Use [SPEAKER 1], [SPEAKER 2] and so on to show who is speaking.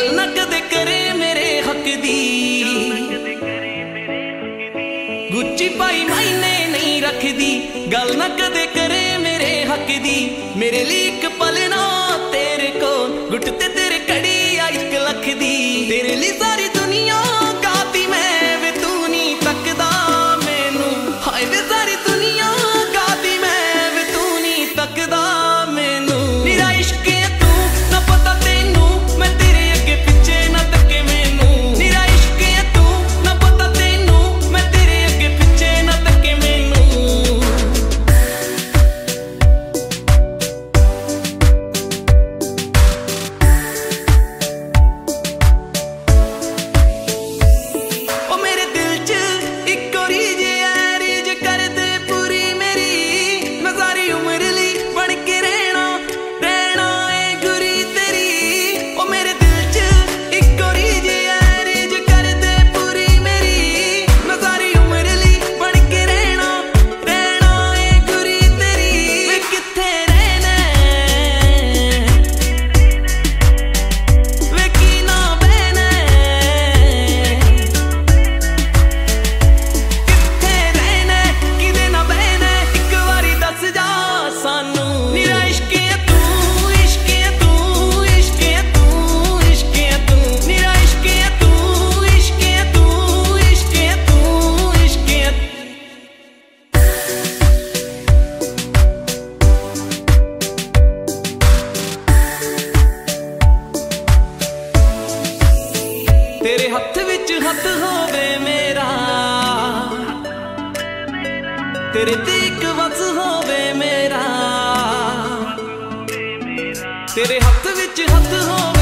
[SPEAKER 1] गल ना कदे करे मेरे हक दी। गुच्ची पाई मायने नहीं रखदी, गल ना कदे करे मेरे हक दी। मेरे लिए एक पल ना तेरे को गुट ते तेरे कड़ी आ 1 लख दी। तेरे लिए सारी दुनिया गाती मैं वे तू नहीं तकदा मैनू। हाय वे सारी दुनिया गाती मैं वे तू नहीं तकदा मैनू। मेरा इश्क है तू ना पता तेनू, मैं तेरे अगे पिछे ना तके मैनू। मेरा इश्क है तू ना पता तेनू, मैं तेरे अगे पिछे ना तके मैनू। ओ मेरे दिल च एक रीज है, रीज कर दे पूरी मेरी। मैं सारी उम्र ली बन के रहना ए गुरी तेरी। ओ मेरे दिल च एक रीज है, रीज कर दे पूरी मेरी। मैं सारी उम्र ली बन के रहना ए गुरी तेरी। वे किथे रहना वे की ना बहना, किथे रहना किदे ना बहना, एक बारी दस जा सानू। मेरा इश्क है तू, इश्क है तू, इश्क है तू, इश्क है तू। मेरा इश्क है तू, इश्क है तू, इश्क है तू, इश्क है तू। तेरे हथ विच हथ होवे मेरा, तेरे ते एक वस होवे मेरा। तेरे हथ विच हथ होवे